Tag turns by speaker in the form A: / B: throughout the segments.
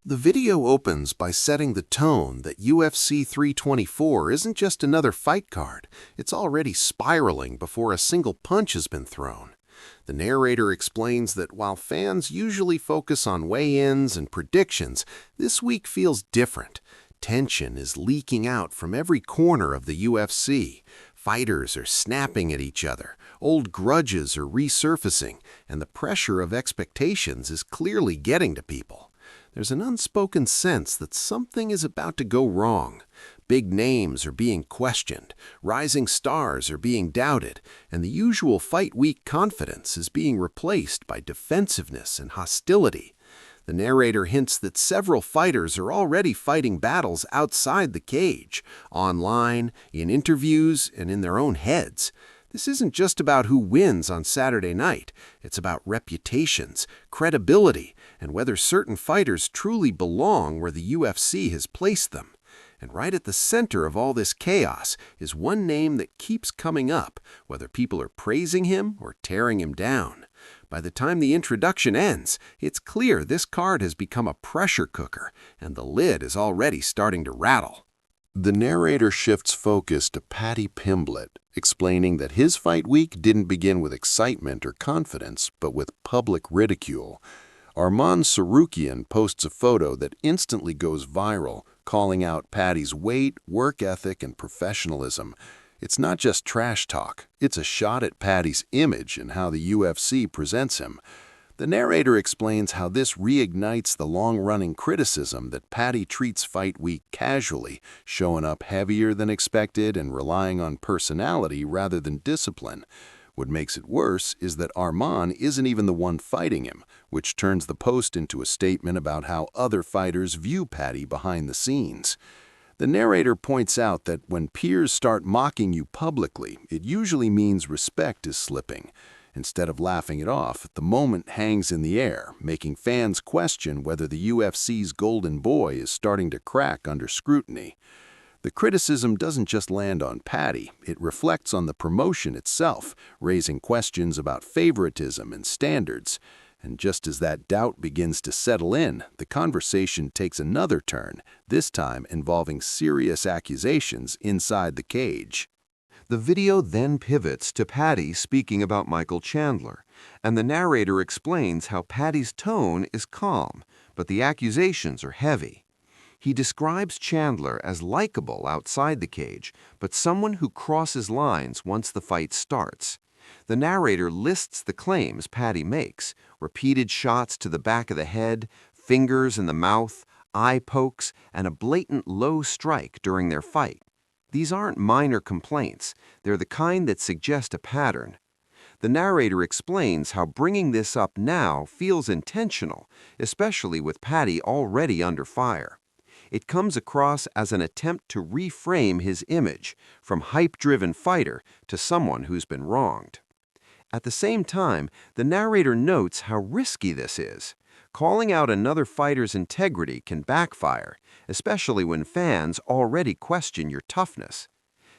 A: The video opens by setting the tone that UFC 324 isn't just another fight card, it's already spiraling before a single punch has been thrown. The narrator explains that while fans usually focus on weigh-ins and predictions, this week feels different. Tension is leaking out from every corner of the UFC. Fighters are snapping at each other, old grudges are resurfacing, and the pressure of expectations is clearly getting to people. There's an unspoken sense that something is about to go wrong. Big names are being questioned, rising stars are being doubted, and the usual fight week confidence is being replaced by defensiveness and hostility. The narrator hints that several fighters are already fighting battles outside the cage, online, in interviews, and in their own heads. This isn't just about who wins on Saturday night. It's about reputations, credibility, and whether certain fighters truly belong where the UFC has placed them. And right at the center of all this chaos is one name that keeps coming up, whether people are praising him or tearing him down. By the time the introduction ends, it's clear this card has become a pressure cooker, and the lid is already starting to rattle. The narrator shifts focus to Paddy Pimblett, explaining that his fight week didn't begin with excitement or confidence, but with public ridicule. Arman Sarukian posts a photo that instantly goes viral, calling out Paddy's weight, work ethic, and professionalism. It's not just trash talk, it's a shot at Paddy's image and how the UFC presents him. The narrator explains how this reignites the long-running criticism that Paddy treats fight week casually, showing up heavier than expected and relying on personality rather than discipline. What makes it worse is that Arman isn't even the one fighting him, which turns the post into a statement about how other fighters view Paddy behind the scenes. The narrator points out that when peers start mocking you publicly, it usually means respect is slipping. Instead of laughing it off, the moment hangs in the air, making fans question whether the UFC's golden boy is starting to crack under scrutiny. The criticism doesn't just land on Paddy, it reflects on the promotion itself, raising questions about favoritism and standards. And just as that doubt begins to settle in, the conversation takes another turn, this time involving serious accusations inside the cage.
B: The video then pivots to Paddy speaking about Michael Chandler, and the narrator explains how Paddy's tone is calm, but the accusations are heavy. He describes Chandler as likable outside the cage, but someone who crosses lines once the fight starts. The narrator lists the claims Paddy makes: repeated shots to the back of the head, fingers in the mouth, eye pokes, and a blatant low strike during their fight. These aren't minor complaints, they're the kind that suggest a pattern. The narrator explains how bringing this up now feels intentional, especially with Paddy already under fire. It comes across as an attempt to reframe his image, from hype-driven fighter to someone who's been wronged. At the same time, the narrator notes how risky this is. Calling out another fighter's integrity can backfire, especially when fans already question your toughness.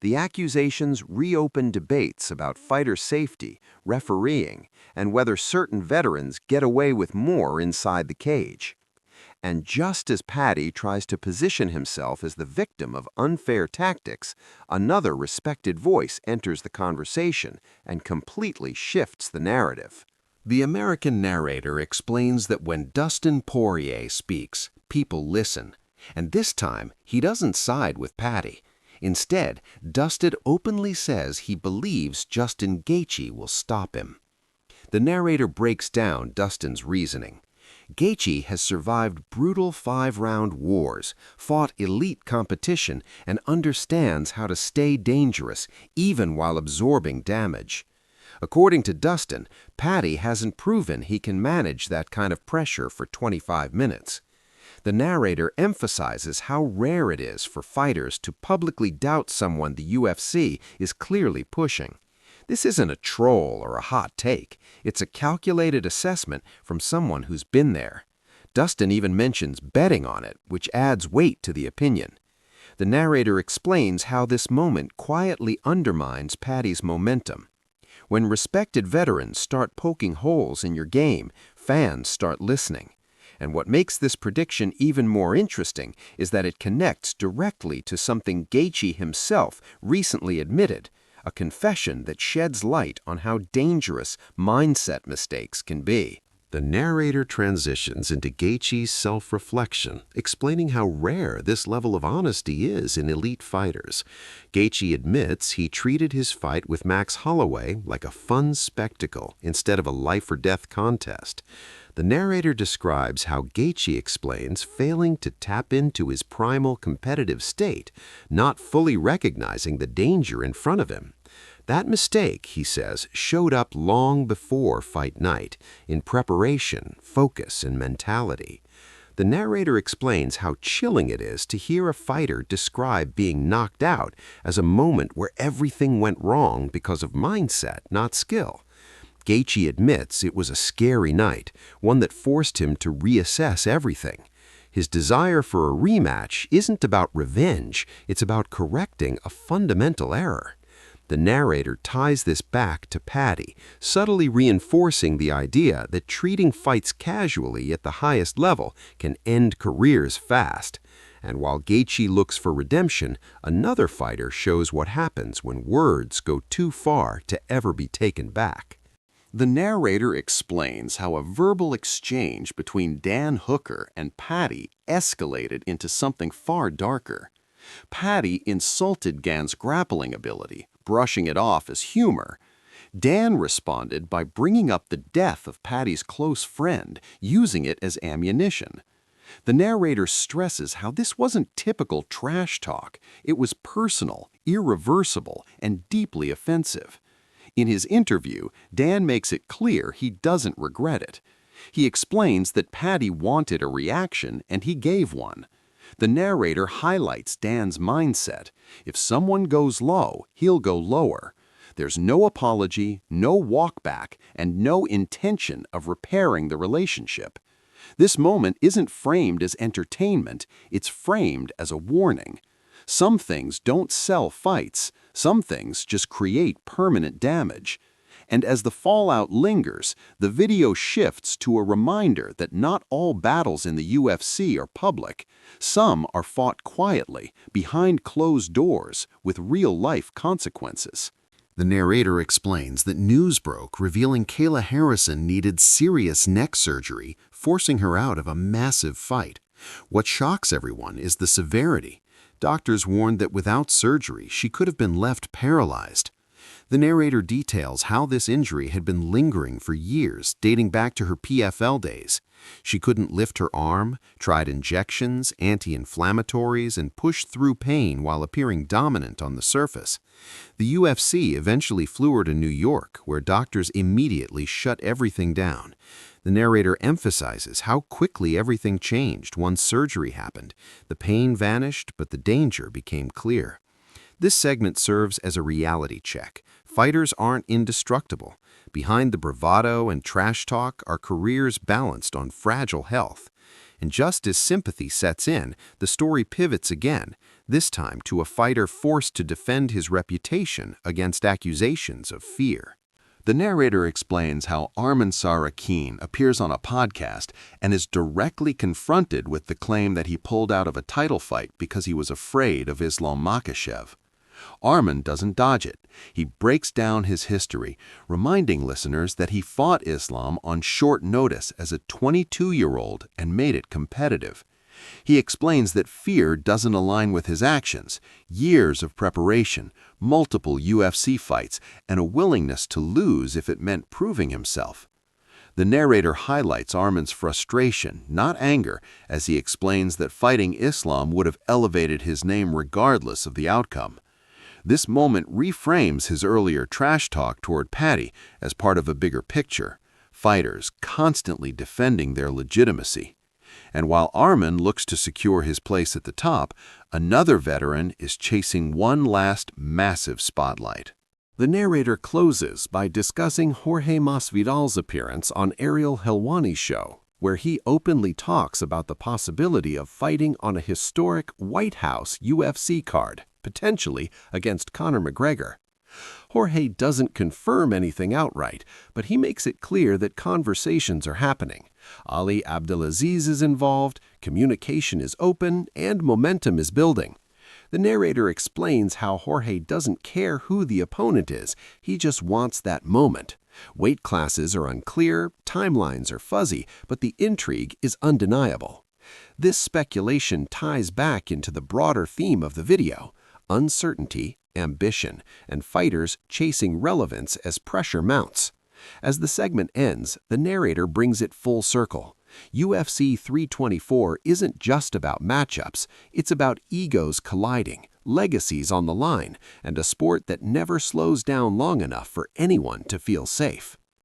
B: The accusations reopen debates about fighter safety, refereeing, and whether certain veterans get away with more inside the cage. And just as Paddy tries to position himself as the victim of unfair tactics, another respected voice enters the conversation and completely shifts the narrative.
A: The American narrator explains that when Dustin Poirier speaks, people listen. And this time, he doesn't side with Paddy. Instead, Dustin openly says he believes Justin Gaethje will stop him. The narrator breaks down Dustin's reasoning. Gaethje has survived brutal 5-round wars, fought elite competition, and understands how to stay dangerous even while absorbing damage. According to Dustin, Paddy hasn't proven he can manage that kind of pressure for 25 minutes. The narrator emphasizes how rare it is for fighters to publicly doubt someone the UFC is clearly pushing. This isn't a troll or a hot take. It's a calculated assessment from someone who's been there. Dustin even mentions betting on it, which adds weight to the opinion. The narrator explains how this moment quietly undermines Paddy's momentum. When respected veterans start poking holes in your game, fans start listening.
C: And what makes this prediction even more interesting is that it connects directly to something Gaethje himself recently admitted, a confession that sheds light on how dangerous mindset mistakes can be.
A: The narrator transitions into Gaethje's self-reflection, explaining how rare this level of honesty is in elite fighters. Gaethje admits he treated his fight with Max Holloway like a fun spectacle instead of a life-or-death contest. The narrator describes how Gaethje explains failing to tap into his primal competitive state, not fully recognizing the danger in front of him. That mistake, he says, showed up long before fight night, in preparation, focus, and mentality. The narrator explains how chilling it is to hear a fighter describe being knocked out as a moment where everything went wrong because of mindset, not skill. Gaethje admits it was a scary night, one that forced him to reassess everything. His desire for a rematch isn't about revenge, it's about correcting a fundamental error. The narrator ties this back to Paddy, subtly reinforcing the idea that treating fights casually at the highest level can end careers fast. And while Gaethje looks for redemption, another fighter shows what happens when words go too far to ever be taken back.
D: The narrator explains how a verbal exchange between Dan Hooker and Paddy escalated into something far darker. Paddy insulted Gan's grappling ability, brushing it off as humor. Dan responded by bringing up the death of Paddy's close friend, using it as ammunition. The narrator stresses how this wasn't typical trash talk. It was personal, irreversible, and deeply offensive. In his interview, Dan makes it clear he doesn't regret it. He explains that Paddy wanted a reaction, and he gave one. The narrator highlights Dan's mindset. If someone goes low, he'll go lower. There's no apology, no walk back, and no intention of repairing the relationship. This moment isn't framed as entertainment, it's framed as a warning. Some things don't sell fights, some things just create permanent damage. And as the fallout lingers, the video shifts to a reminder that not all battles in the UFC are public. Some are fought quietly, behind closed doors, with real-life consequences.
A: The narrator explains that news broke revealing Kayla Harrison needed serious neck surgery, forcing her out of a massive fight. What shocks everyone is the severity. Doctors warned that without surgery, she could have been left paralyzed. The narrator details how this injury had been lingering for years, dating back to her PFL days. She couldn't lift her arm, tried injections, anti-inflammatories, and pushed through pain while appearing dominant on the surface. The UFC eventually flew her to New York, where doctors immediately shut everything down. The narrator emphasizes how quickly everything changed once surgery happened. The pain vanished, but the danger became clear. This segment serves as a reality check. Fighters aren't indestructible. Behind the bravado and trash talk are careers balanced on fragile health. And just as sympathy sets in, the story pivots again, this time to a fighter forced to defend his reputation against accusations of fear.
D: The narrator explains how Arman Tsarukyan appears on a podcast and is directly confronted with the claim that he pulled out of a title fight because he was afraid of Islam Makhachev. Arman doesn't dodge it. He breaks down his history, reminding listeners that he fought Islam on short notice as a 22-year-old and made it competitive. He explains that fear doesn't align with his actions, years of preparation, multiple UFC fights, and a willingness to lose if it meant proving himself. The narrator highlights Arman's frustration, not anger, as he explains that fighting Islam would have elevated his name regardless of the outcome. This moment reframes his earlier trash talk toward Paddy as part of a bigger picture, fighters constantly defending their legitimacy. And while Arman looks to secure his place at the top, another veteran is chasing one last massive spotlight.
C: The narrator closes by discussing Jorge Masvidal's appearance on Ariel Helwani's show, where he openly talks about the possibility of fighting on a historic White House UFC card, potentially against Conor McGregor. Jorge doesn't confirm anything outright, but he makes it clear that conversations are happening. Ali Abdelaziz is involved, communication is open, and momentum is building. The narrator explains how Jorge doesn't care who the opponent is, he just wants that moment. Weight classes are unclear, timelines are fuzzy, but the intrigue is undeniable. This speculation ties back into the broader theme of the video: uncertainty, ambition, and fighters chasing relevance as pressure mounts. As the segment ends, the narrator brings it full circle. UFC 324 isn't just about matchups, it's about egos colliding, legacies on the line, and a sport that never slows down long enough for anyone to feel safe.